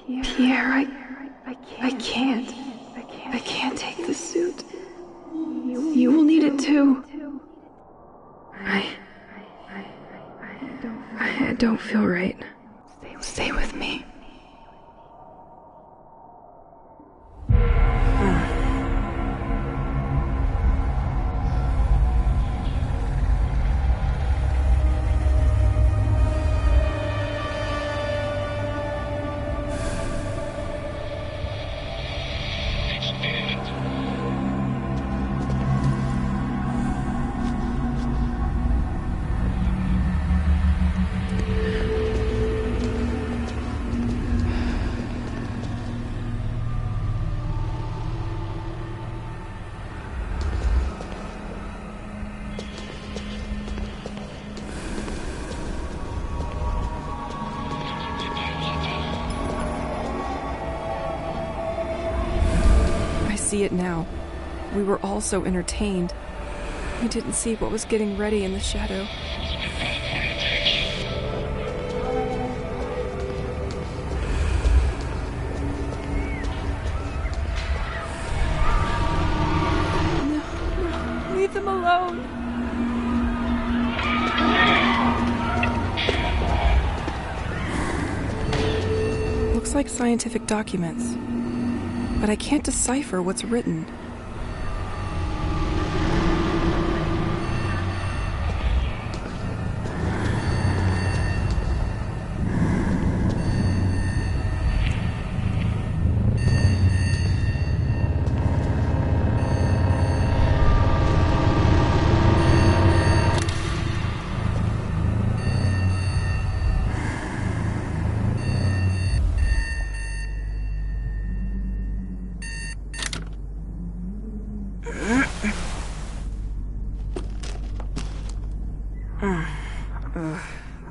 Pierre, I can't. I can't take the suit. You will need it too. I don't feel right. Stay with me. See it now. We were all so entertained. We didn't see what was getting ready in the shadow. No, leave them alone. Looks like scientific documents. But I can't decipher what's written.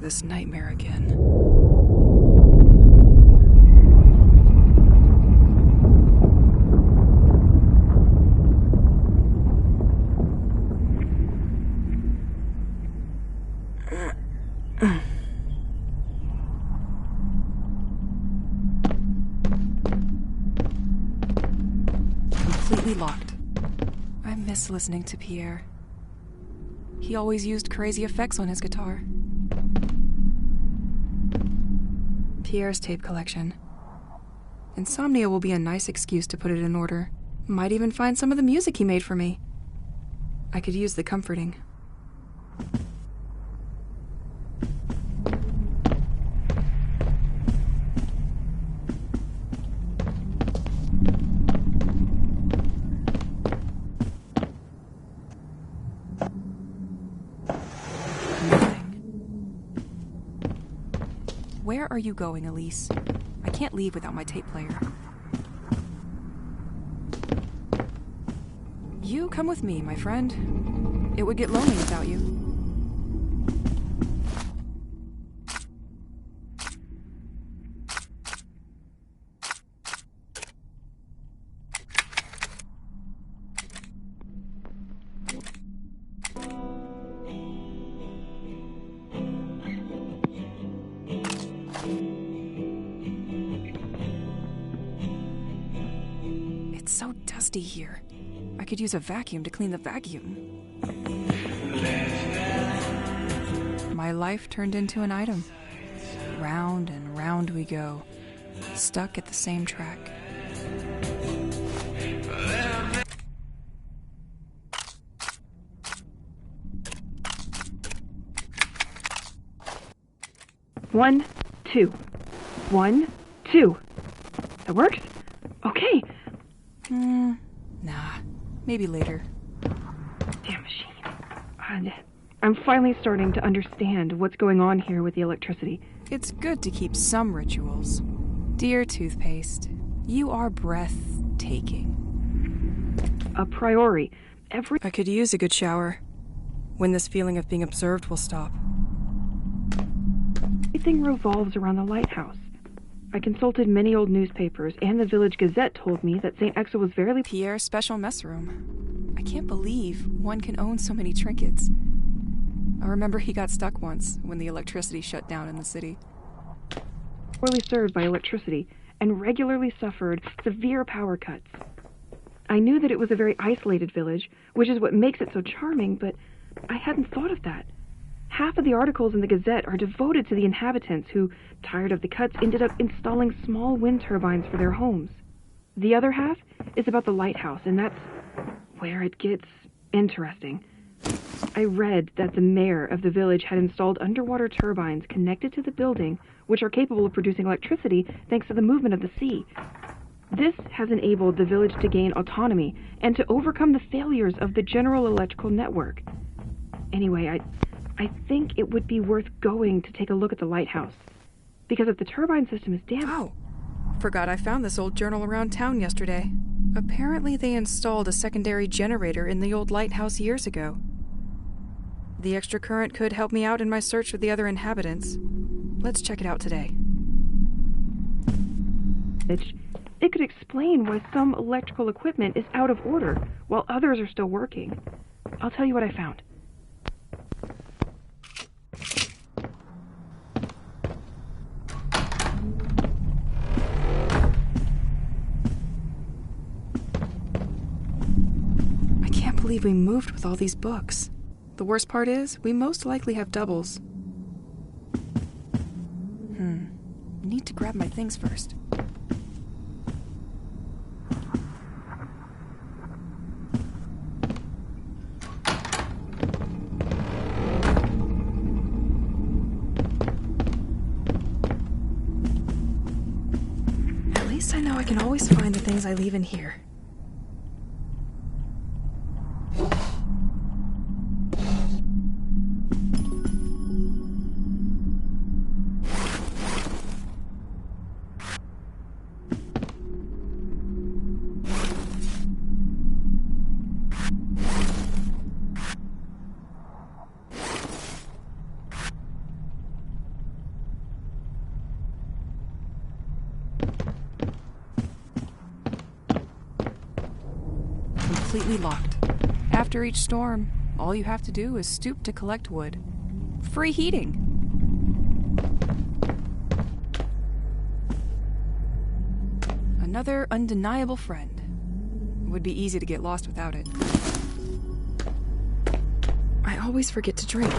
This nightmare again. Completely locked. I miss listening to Pierre. He always used crazy effects on his guitar. Pierre's tape collection. Insomnia will be a nice excuse to put it in order. Might even find some of the music he made for me. I could use the comforting. Where are you going, Elise? I can't leave without my tape player. You come with me, my friend. It would get lonely without you. It's so dusty here. I could use a vacuum to clean the vacuum. My life turned into an item. Round and round we go, stuck at the same track. One, two. 1, 2. That works? Okay. Nah. Maybe later. Damn machine. I'm finally starting to understand what's going on here with the electricity. It's good to keep some rituals. Dear toothpaste, you are breathtaking. A priori. I could use a good shower. When this feeling of being observed will stop. Everything revolves around the lighthouse. I consulted many old newspapers, and the Village Gazette told me that Saint-Exil was very... Pierre's special mess room. I can't believe one can own so many trinkets. I remember he got stuck once when the electricity shut down in the city. Poorly served by electricity, and regularly suffered severe power cuts. I knew that it was a very isolated village, which is what makes it so charming, but I hadn't thought of that. Half of the articles in the Gazette are devoted to the inhabitants who, tired of the cuts, ended up installing small wind turbines for their homes. The other half is about the lighthouse, and that's where it gets interesting. I read that the mayor of the village had installed underwater turbines connected to the building, which are capable of producing electricity thanks to the movement of the sea. This has enabled the village to gain autonomy and to overcome the failures of the general electrical network. Anyway, I think it would be worth going to take a look at the lighthouse. Because if the turbine system is damaged... Oh, forgot I found this old journal around town yesterday. Apparently they installed a secondary generator in the old lighthouse years ago. The extra current could help me out in my search for the other inhabitants. Let's check it out today. It could explain why some electrical equipment is out of order while others are still working. I'll tell you what I found. I can't believe we moved with all these books. The worst part is, we most likely have doubles. Need to grab my things first. At least I know I can always find the things I leave in here. Completely locked. After each storm, all you have to do is stoop to collect wood. Free heating. Another undeniable friend. Would be easy to get lost without it. I always forget to drink.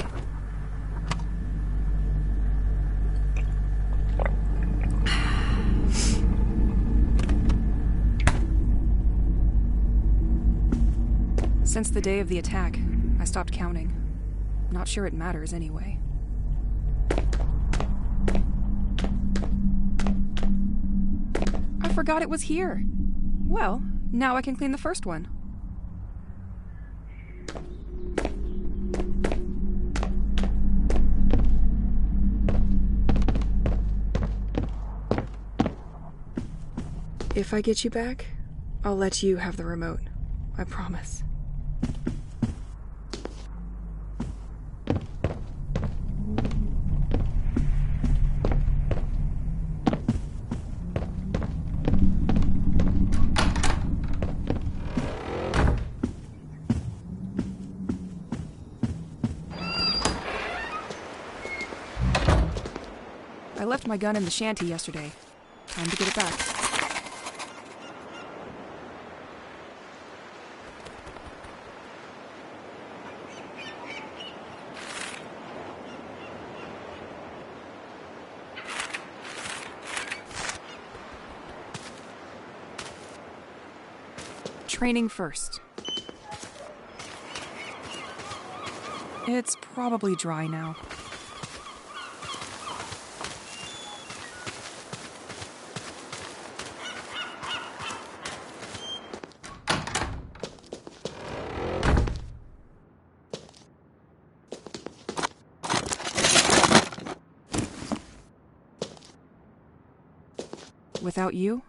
Since the day of the attack, I stopped counting. Not sure it matters anyway. I forgot it was here. Well, now I can clean the first one. If I get you back, I'll let you have the remote. I promise. I left my gun in the shanty yesterday. Time to get it back. Training first. It's probably dry now. Without you,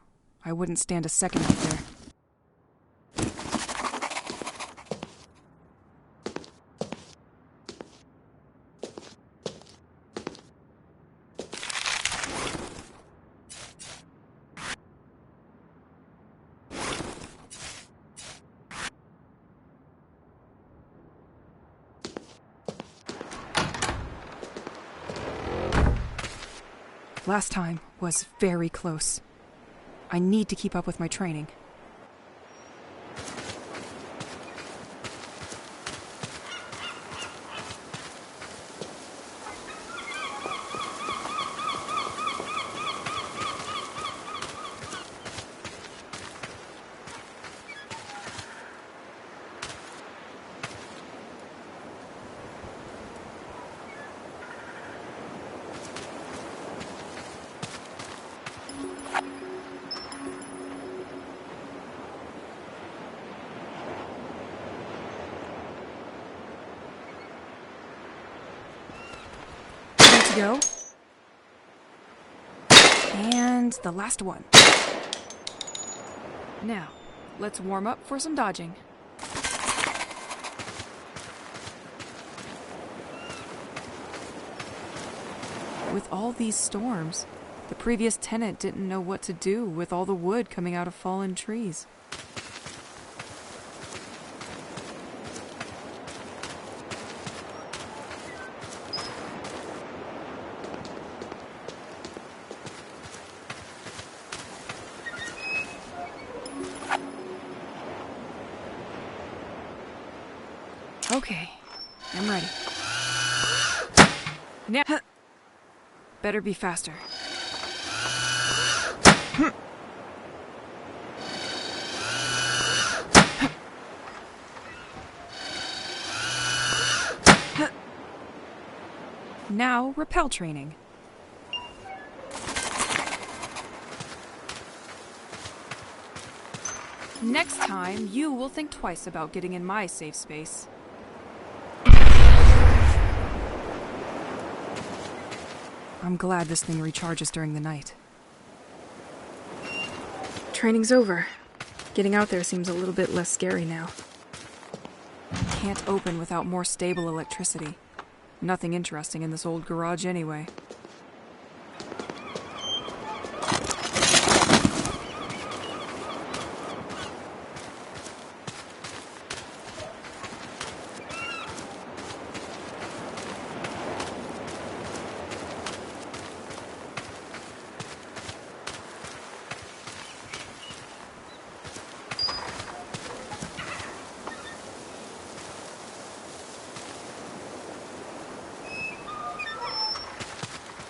I wouldn't stand a second out there. Last time was very close. I need to keep up with my training. Go. And the last one. Now, let's warm up for some dodging. With all these storms, the previous tenant didn't know what to do with all the wood coming out of fallen trees. Okay, I'm ready. Now, better be faster. Now, rappel training. Next time, you will think twice about getting in my safe space. I'm glad this thing recharges during the night. Training's over. Getting out there seems a little bit less scary now. Can't open without more stable electricity. Nothing interesting in this old garage anyway.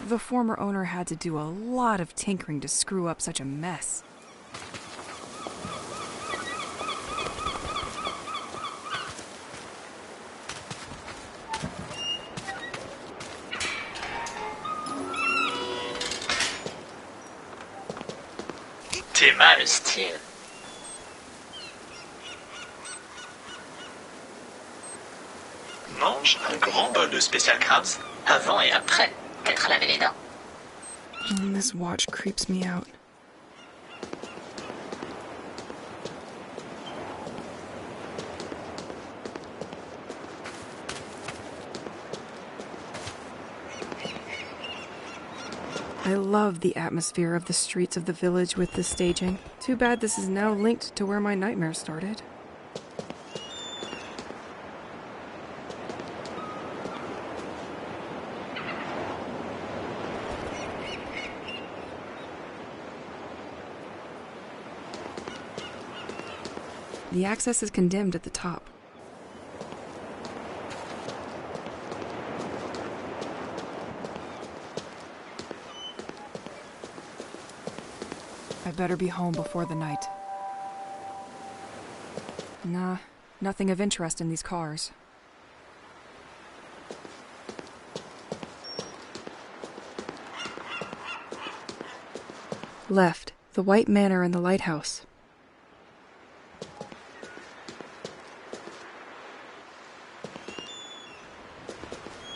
The former owner had to do a lot of tinkering to screw up such a mess. T'es mal, Steve. Mange un grand bol de Special Crabs avant et après t'être lavé les dents. This watch creeps me out. I love the atmosphere of the streets of the village with this staging. Too bad this is now linked to where my nightmare started. The access is condemned at the top. I better be home before the night. Nah, nothing of interest in these cars. Left, the White Manor and the lighthouse.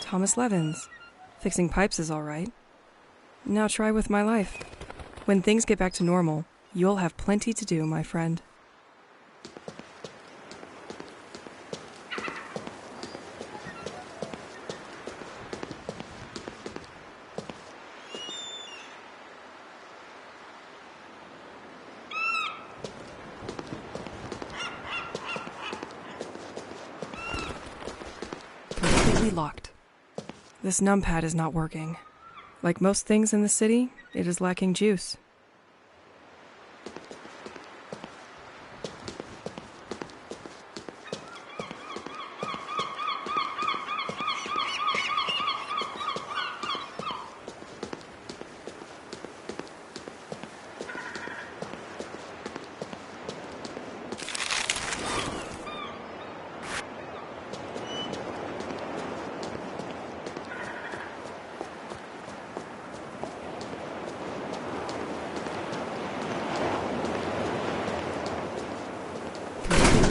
Thomas Levins. Fixing pipes is all right. Now try with my life. When things get back to normal, you'll have plenty to do, my friend. Completely locked. This numpad is not working. Like most things in the city, it is lacking juice.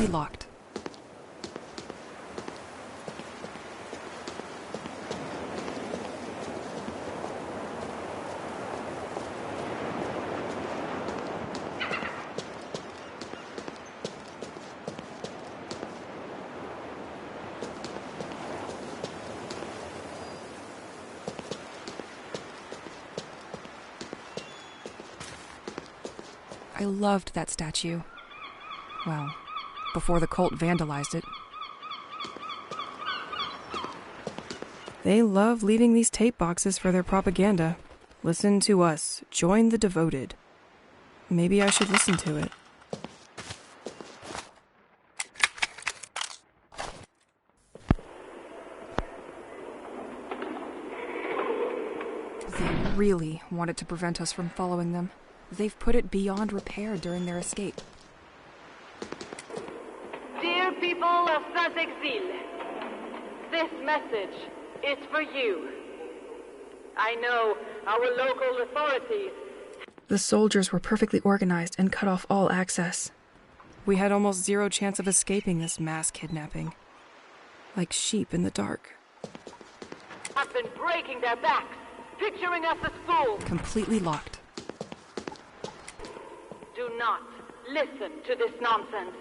locked. I loved that statue. Well, before the cult vandalized it. They love leaving these tape boxes for their propaganda. Listen to us. Join the devoted. Maybe I should listen to it. They really wanted to prevent us from following them. They've put it beyond repair during their escape. Dear people of Saint-Exil, this message is for you. I know our local authorities. The soldiers were perfectly organized and cut off all access. We had almost zero chance of escaping this mass kidnapping. Like sheep in the dark. Have been breaking their backs, picturing us as fools. Completely locked. Do not listen to this nonsense.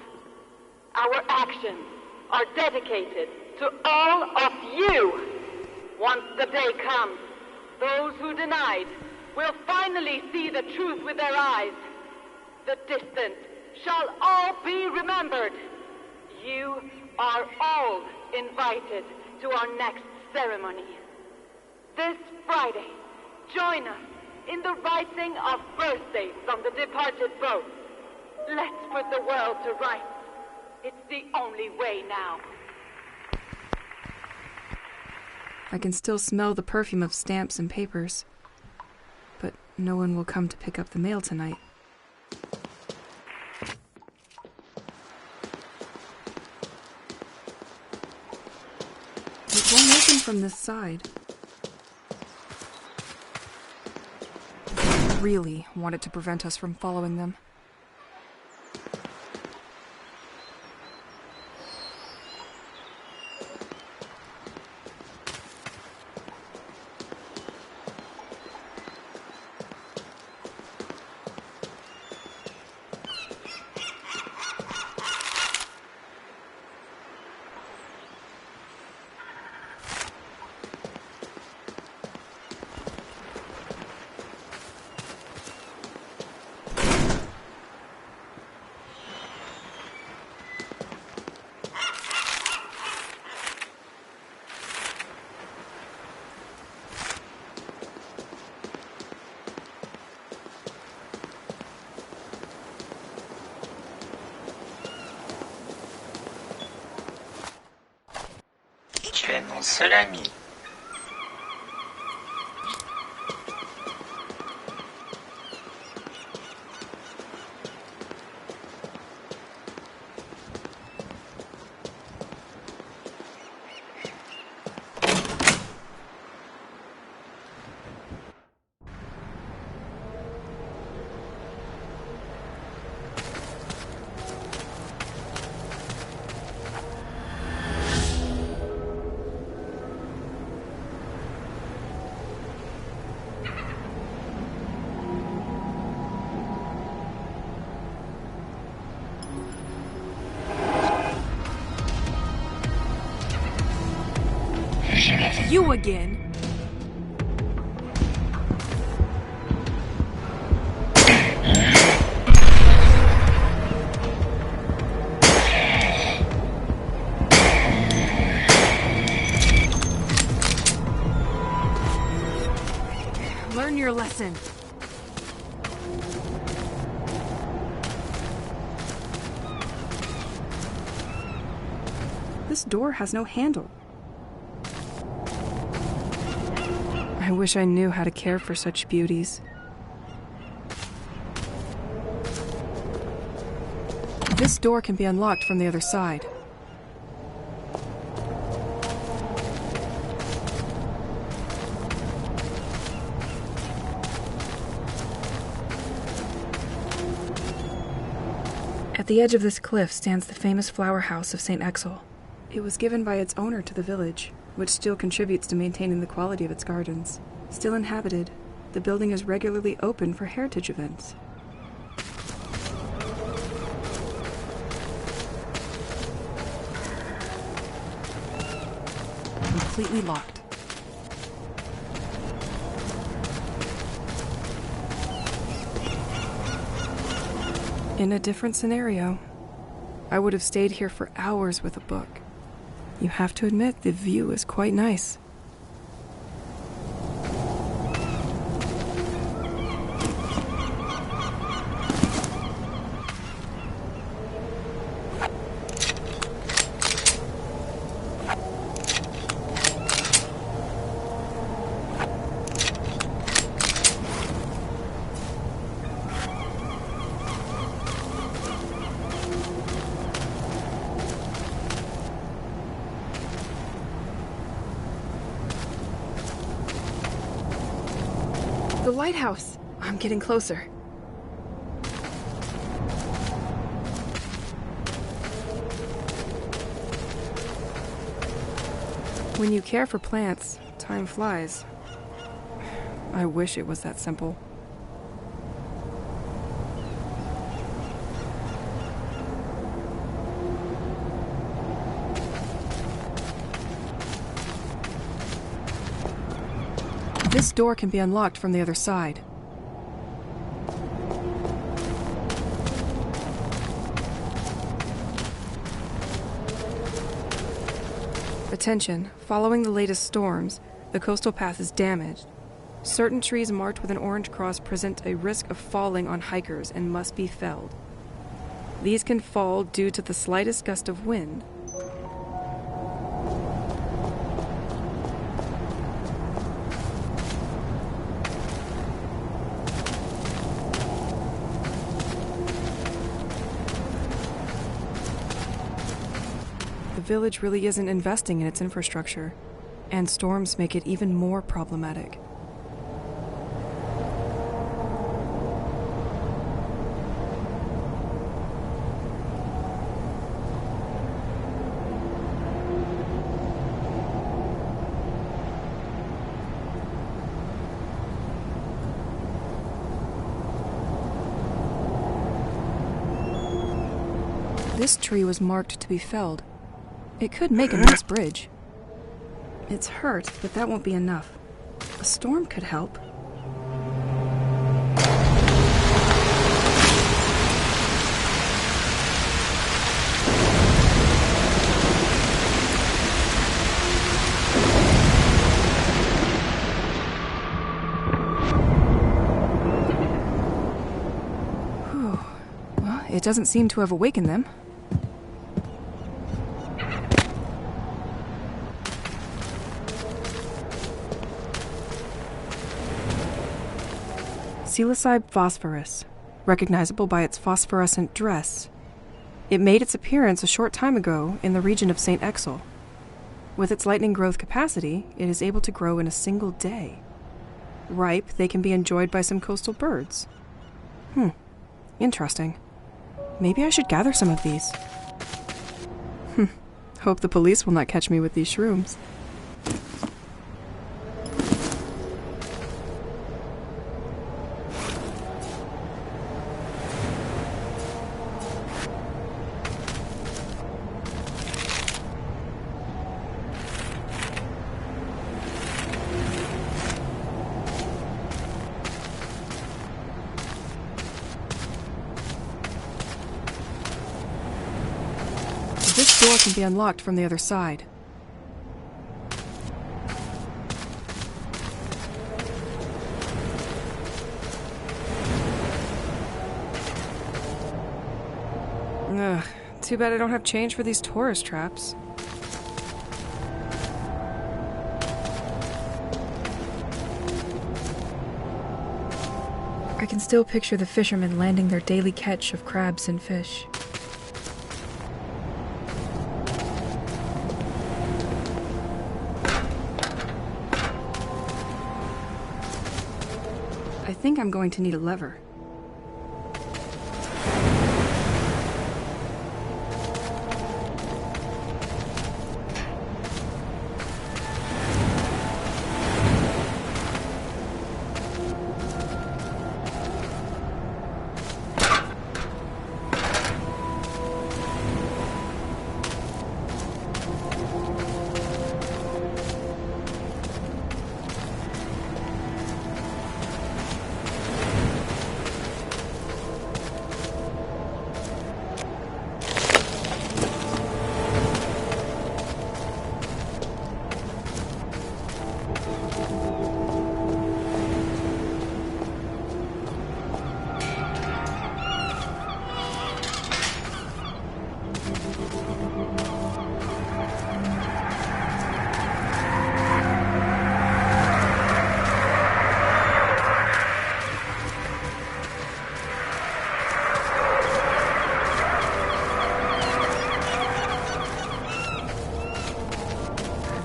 Our actions are dedicated to all of you. Once the day comes, those who denied will finally see the truth with their eyes. The distant shall all be remembered. You are all invited to our next ceremony. This Friday, join us in the writing of birthdays from the departed boat. Let's put the world to rights. It's the only way now. I can still smell the perfume of stamps and papers. But no one will come to pick up the mail tonight. It won't open from this side. They really wanted to prevent us from following them. Tu es mon seul ami. You again! Learn your lesson. This door has no handle. I wish I knew how to care for such beauties. This door can be unlocked from the other side. At the edge of this cliff stands the famous flower house of Saint-Exil. It was given by its owner to the village, which still contributes to maintaining the quality of its gardens. Still inhabited, the building is regularly open for heritage events. Completely locked. In a different scenario, I would have stayed here for hours with a book. You have to admit, the view is quite nice. The lighthouse! I'm getting closer. When you care for plants, time flies. I wish it was that simple. This door can be unlocked from the other side. Attention, following the latest storms, the coastal path is damaged. Certain trees marked with an orange cross present a risk of falling on hikers and must be felled. These can fall due to the slightest gust of wind. The village really isn't investing in its infrastructure, and storms make it even more problematic. This tree was marked to be felled. It could make a nice bridge. It's hurt, but that won't be enough. A storm could help. Whew. Well, it doesn't seem to have awakened them. Psilocybe phosphorus, recognizable by its phosphorescent dress. It made its appearance a short time ago in the region of Saint-Exil. With its lightning growth capacity, it is able to grow in a single day. Ripe, they can be enjoyed by some coastal birds. Interesting. Maybe I should gather some of these. Hope the police will not catch me with these shrooms. This door can be unlocked from the other side. Ugh, too bad I don't have change for these tourist traps. I can still picture the fishermen landing their daily catch of crabs and fish. I think I'm going to need a lever.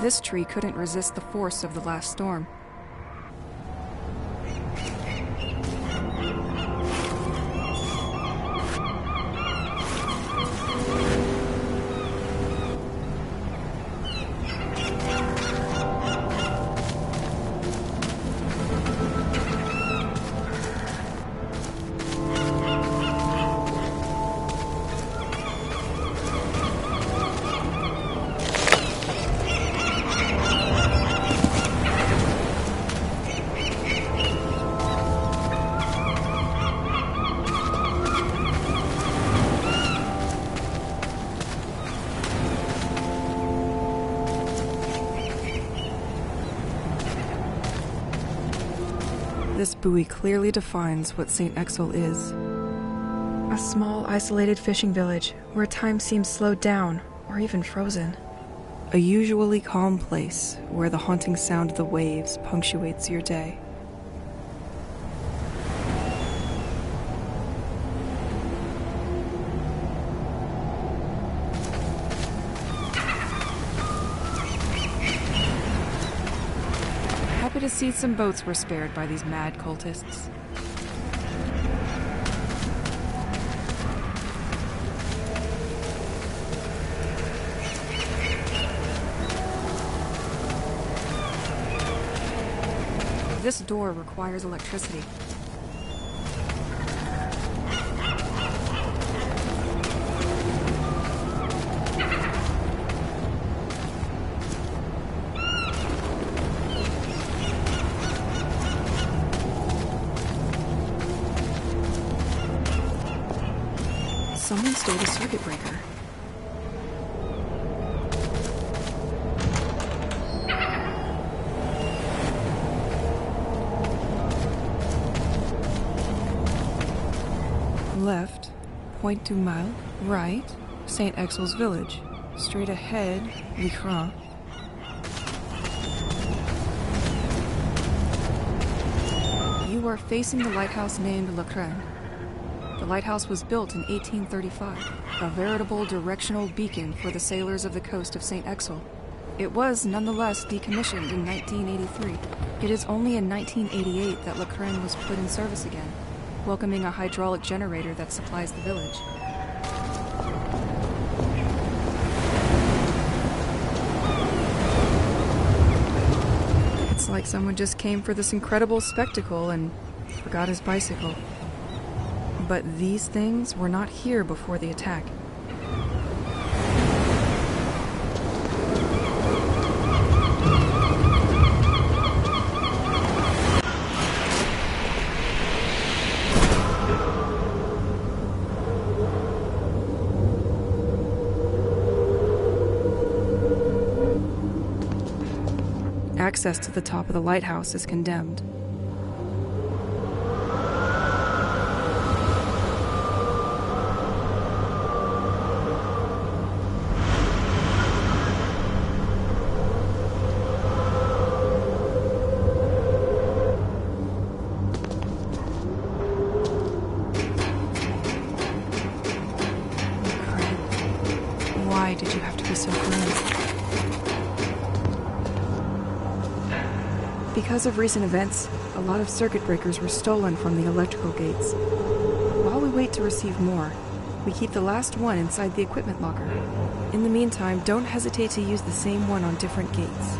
This tree couldn't resist the force of the last storm. This buoy clearly defines what Saint-Exil is. A small, isolated fishing village where time seems slowed down or even frozen. A usually calm place where the haunting sound of the waves punctuates your day. Happy to see some boats were spared by these mad cultists. This door requires electricity. Someone stole the circuit breaker. Left, Pointe du Mal. Right, Saint-Exil's village. Straight ahead, Licran. You are facing the lighthouse named Le Crane. The lighthouse was built in 1835, a veritable directional beacon for the sailors of the coast of Saint-Exil. It was nonetheless decommissioned in 1983. It is only in 1988 that Le Crane was put in service again, welcoming a hydraulic generator that supplies the village. It's like someone just came for this incredible spectacle and forgot his bicycle. But these things were not here before the attack. Access to the top of the lighthouse is condemned. Why did you have to be so cruel? Because of recent events, a lot of circuit breakers were stolen from the electrical gates. While we wait to receive more, we keep the last one inside the equipment locker. In the meantime, don't hesitate to use the same one on different gates.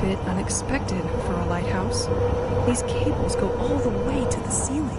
Bit unexpected for a lighthouse. These cables go all the way to the ceiling.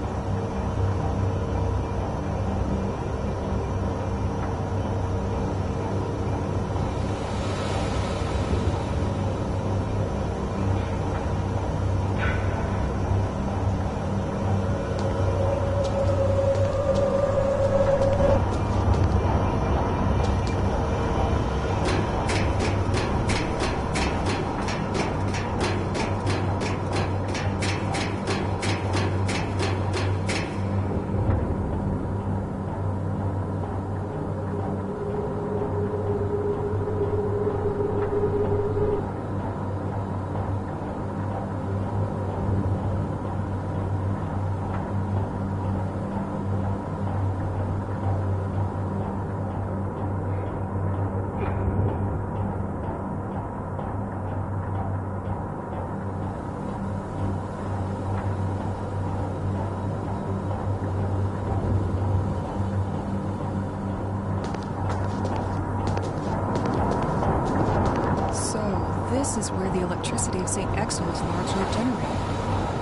This is where the electricity of Saint-Exil is largely generated.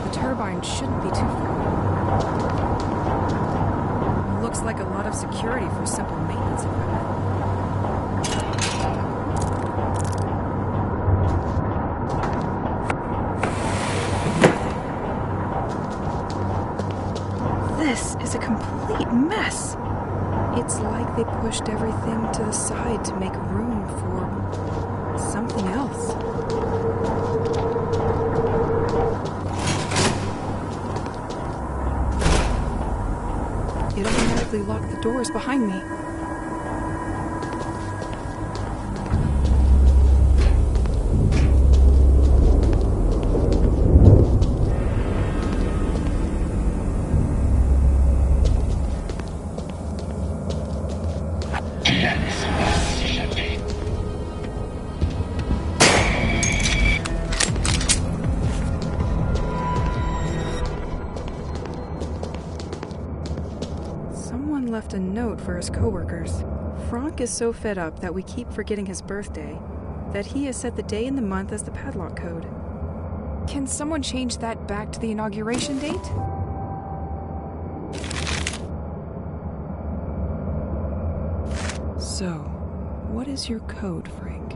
The turbine shouldn't be too far. Looks like a lot of security for simple maintenance equipment. This is a complete mess. It's like they pushed everything to the side to make room for something else. It automatically locked the doors behind me. Left a note for his coworkers. Franck is so fed up that we keep forgetting his birthday that he has set the day and the month as the padlock code. Can someone change that back to the inauguration date? So, what is your code, Frank?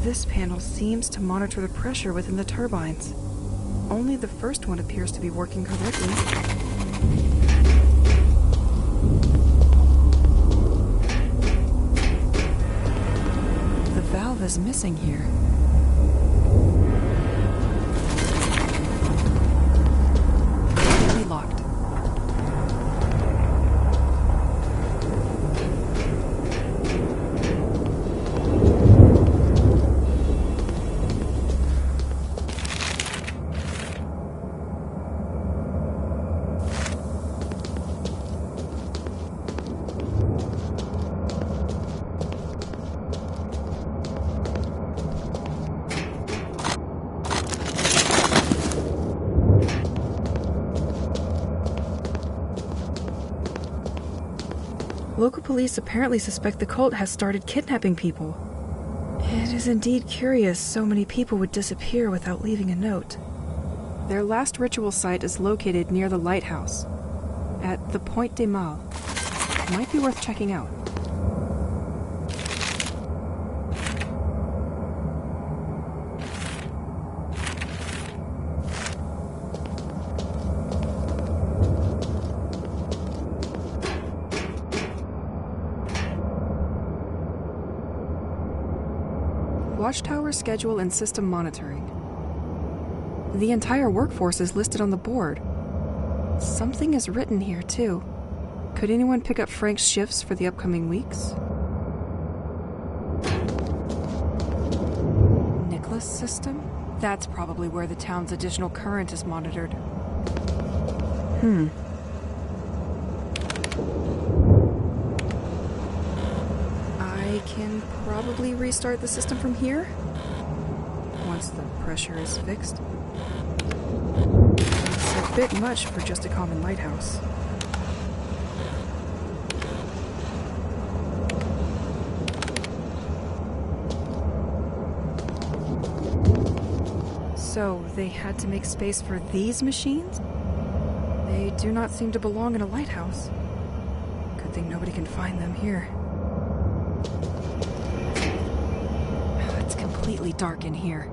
This panel seems to monitor the pressure within the turbines. Only the first one appears to be working correctly. The valve is missing here. Completely locked. Local police apparently suspect the cult has started kidnapping people. It is indeed curious so many people would disappear without leaving a note. Their last ritual site is located near the lighthouse, at the Point des Mâles. Might be worth checking out. Watchtower schedule and system monitoring. The entire workforce is listed on the board. Something is written here, too. Could anyone pick up Frank's shifts for the upcoming weeks? Nicholas system? That's probably where the town's additional current is monitored. I can probably restart the system from here, once the pressure is fixed. It's a bit much for just a common lighthouse. So, they had to make space for these machines? They do not seem to belong in a lighthouse. Good thing nobody can find them here. It's completely dark in here.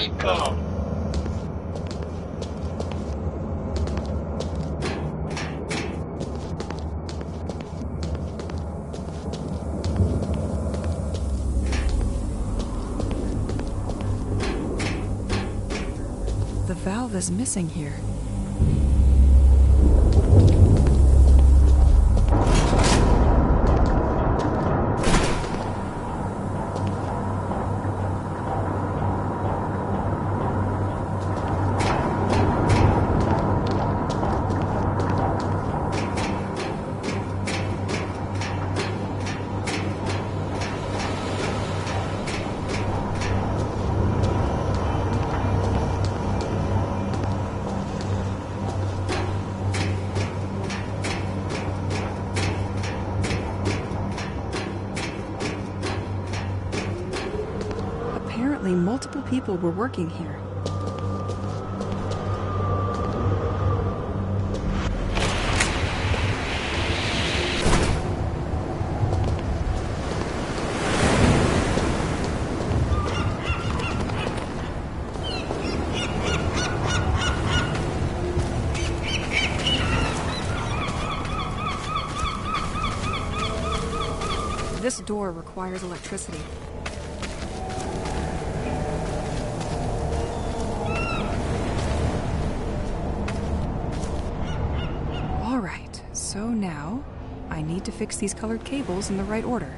Report. The valve is missing here. Apparently, multiple people were working here. This door requires electricity. Alright, so now I need to fix these colored cables in the right order.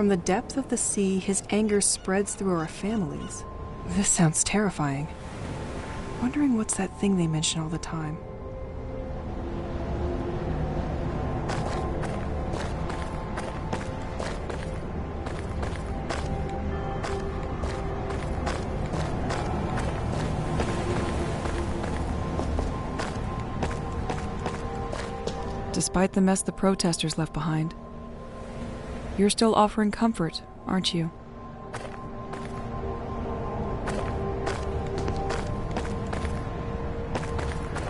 From the depth of the sea, his anger spreads through our families. This sounds terrifying. Wondering what's that thing they mention all the time. despite the mess the protesters left behind. You're still offering comfort, aren't you?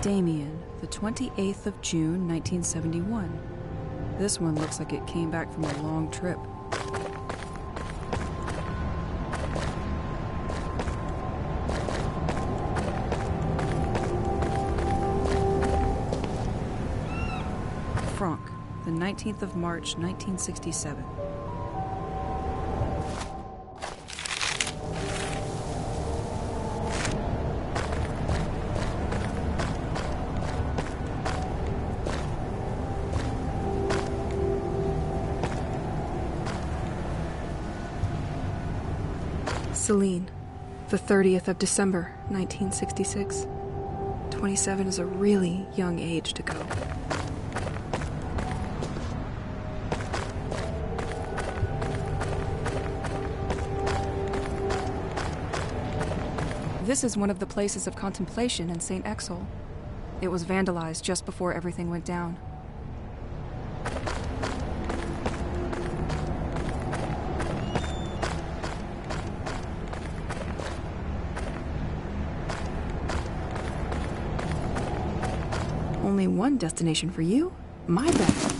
Damien, the 28th of June, 1971. This one looks like it came back from a long trip. Franck, the 19th of March, 1967. Celine, the 30th of December, 1966. 27 is a really young age to go. This is one of the places of contemplation in Saint-Exil. It was vandalized just before everything went down. Only one destination for you? My bad.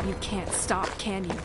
You can't stop, can you?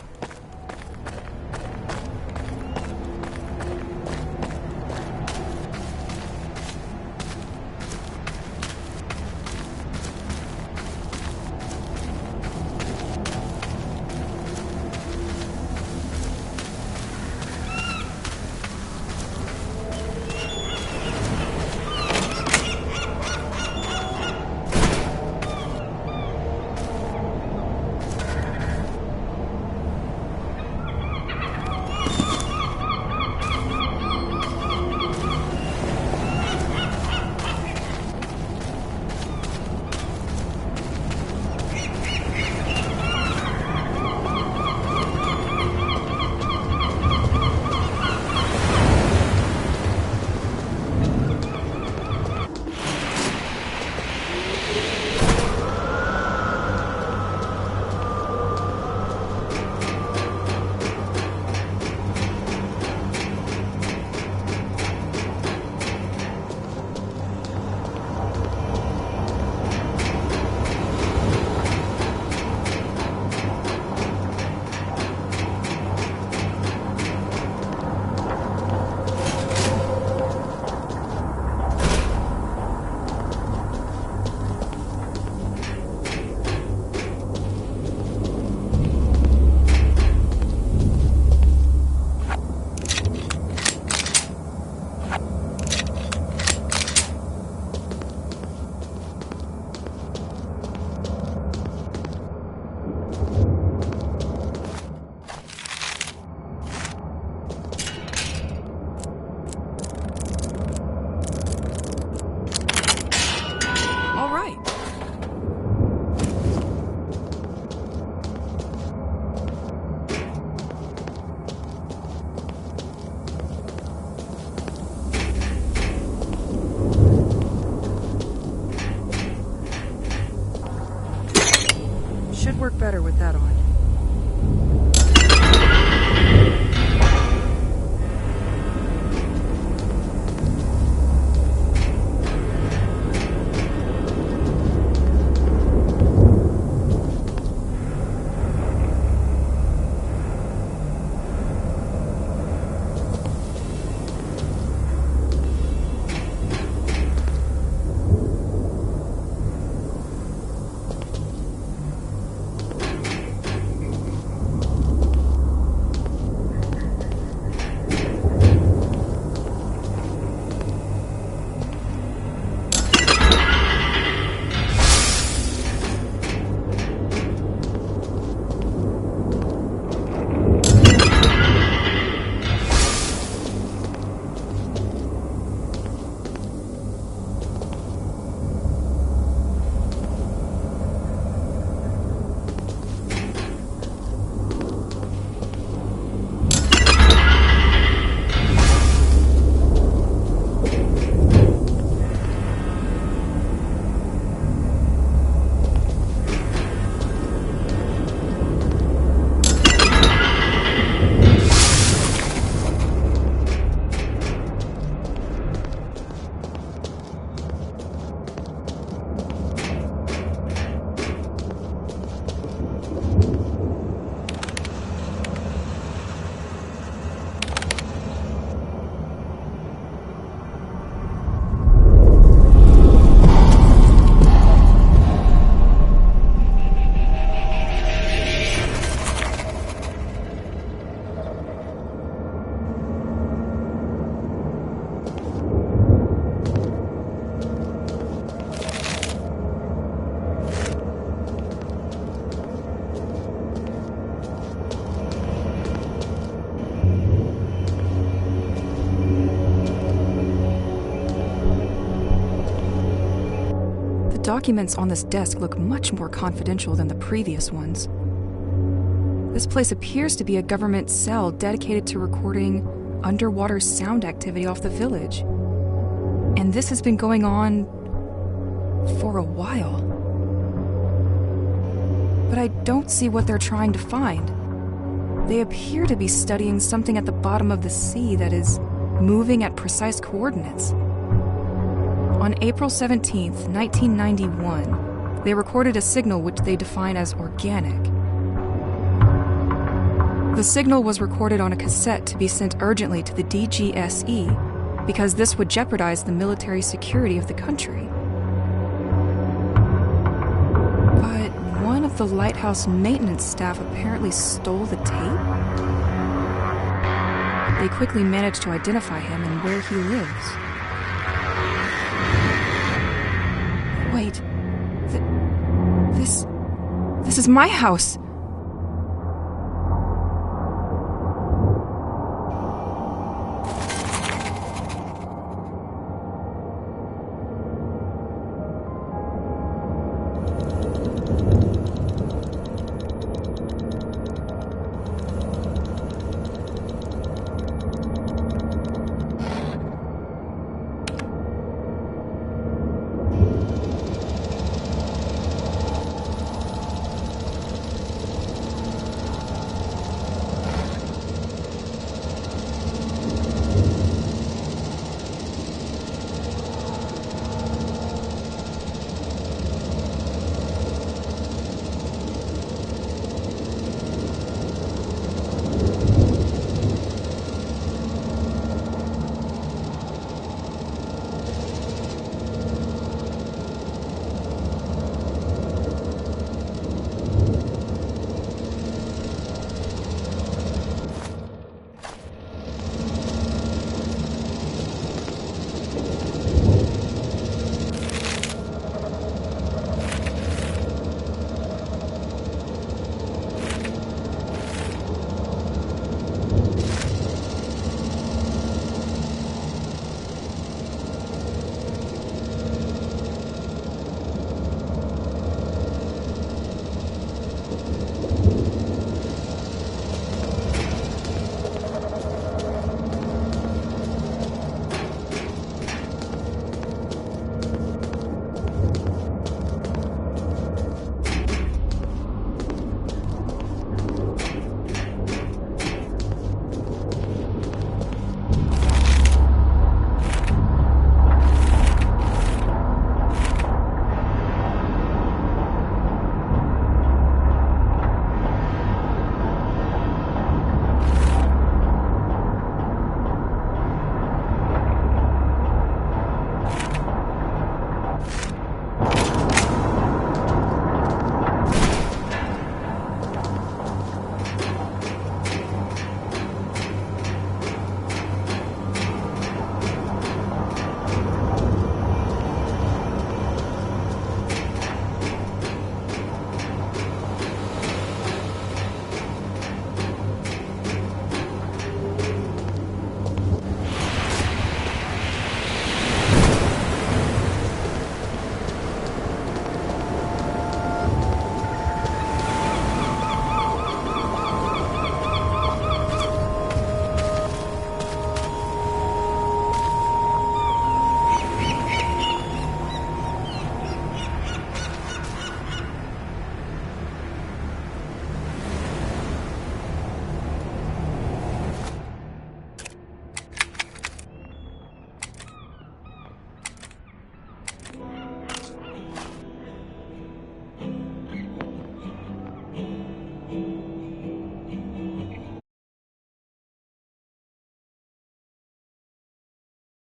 Should work better with that on. documents on this desk look much more confidential than the previous ones. This place appears to be a government cell dedicated to recording underwater sound activity off the village. And this has been going on for a while. But I don't see what they're trying to find. They appear to be studying something at the bottom of the sea that is moving at precise coordinates. On April 17th, 1991, they recorded a signal which they define as organic. The signal was recorded on a cassette to be sent urgently to the DGSE because this would jeopardize the military security of the country. But one of the lighthouse maintenance staff apparently stole the tape. They quickly managed to identify him and where he lives. Wait, this is my house.